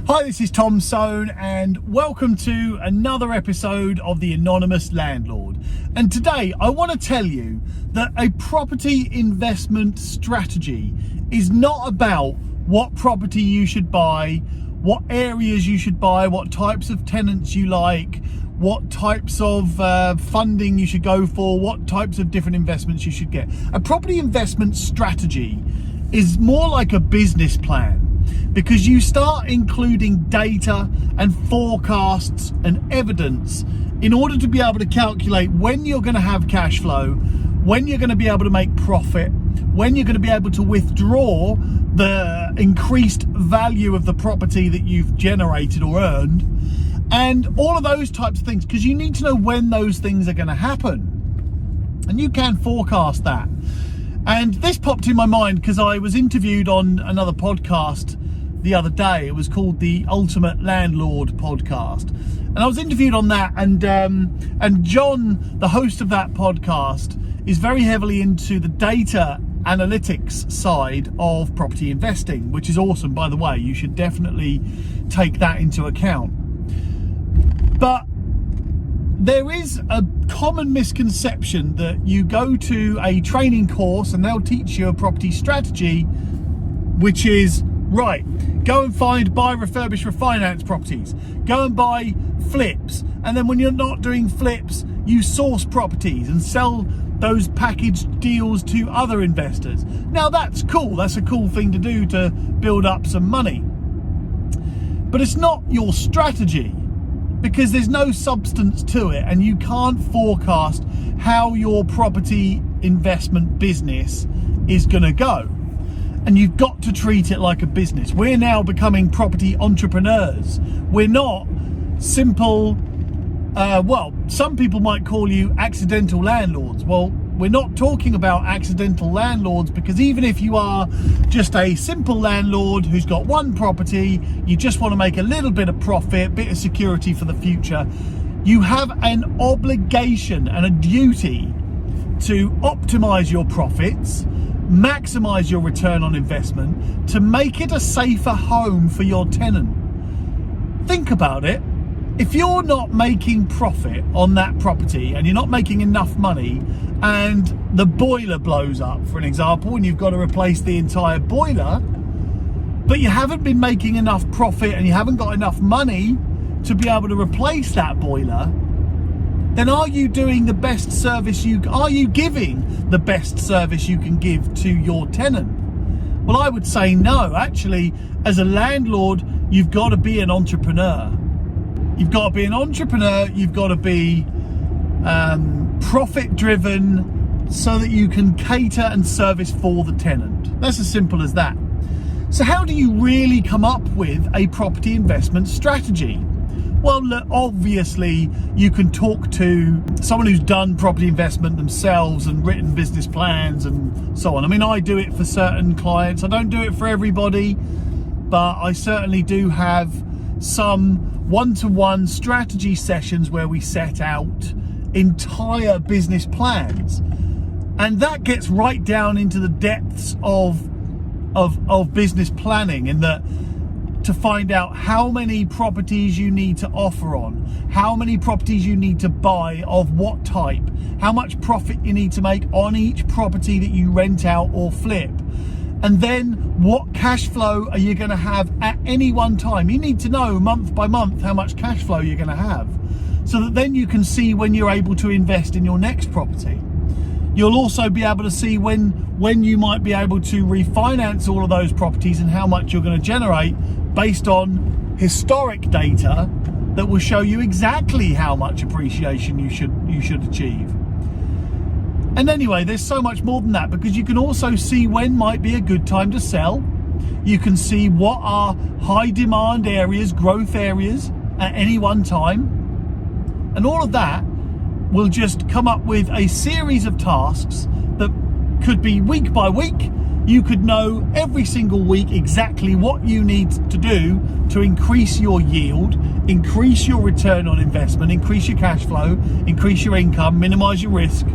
Hi, this is Tom Soane and welcome to another episode of the Anonymous Landlord. And today I want to tell you that a property investment strategy is not about what property you should buy, what areas you should buy, what types of tenants you like, what types of funding you should go for, what types of different investments you should get. A property investment strategy is more like a business plan, because you start including data and forecasts and evidence in order to be able to calculate when you're going to have cash flow, when you're going to be able to make profit, when you're going to be able to withdraw the increased value of the property that you've generated or earned, and all of those types of things, because you need to know when those things are going to happen, and you can forecast that. And this popped in my mind because I was interviewed on another podcast the other day. It was called the Ultimate Landlord podcast, and I was interviewed on that. And John, the host of that podcast, is very heavily into the data analytics side of property investing, which is awesome, by the way. You should definitely take that into account. But there is a common misconception that you go to a training course and they'll teach you a property strategy, which is, right, go and buy, refurbish, refinance properties, go and buy flips, and then when you're not doing flips, you source properties and sell those packaged deals to other investors. Now that's cool, that's a cool thing to do to build up some money, but it's not your strategy, because there's no substance to it, and you can't forecast how your property investment business is going to go. And you've got to treat it like a business. We're now becoming property entrepreneurs. We're not simple, some people might call you accidental landlords. Well, we're not talking about accidental landlords, because even if you are just a simple landlord who's got one property, you just want to make a little bit of profit, bit of security for the future, you have an obligation and a duty to optimize your profits, maximize your return on investment, to make it a safer home for your tenant. Think about it. If you're not making profit on that property and you're not making enough money, and the boiler blows up, for an example, and you've got to replace the entire boiler, but you haven't been making enough profit and you haven't got enough money to be able to replace that boiler, then are you doing the best service are you giving the best service you can give to your tenant? Well, I would say no. Actually, as a landlord, you've got to be an entrepreneur. You've got to be an entrepreneur, you've got to be profit driven, so that you can cater and service for the tenant. That's as simple as that. So how do you really come up with a property investment strategy? Well, look, obviously you can talk to someone who's done property investment themselves and written business plans and so on. I mean, I do it for certain clients. I don't do it for everybody, but I certainly do have some one-to-one strategy sessions where we set out entire business plans, and that gets right down into the depths of business planning, in that to find out how many properties you need to offer on, how many properties you need to buy of what type, how much profit you need to make on each property that you rent out or flip, and then what cash flow are you going to have at any one time. You need to know month by month how much cash flow you're going to have, so that then you can see when you're able to invest in your next property. You'll also be able to see when you might be able to refinance all of those properties and how much you're going to generate based on historic data that will show you exactly how much appreciation you should achieve. And anyway, there's so much more than that, because you can also see when might be a good time to sell. You can see what are high demand areas, growth areas at any one time. And all of that will just come up with a series of tasks that could be week by week. You could know every single week exactly what you need to do to increase your yield, increase your return on investment, increase your cash flow, increase your income, minimize your risk,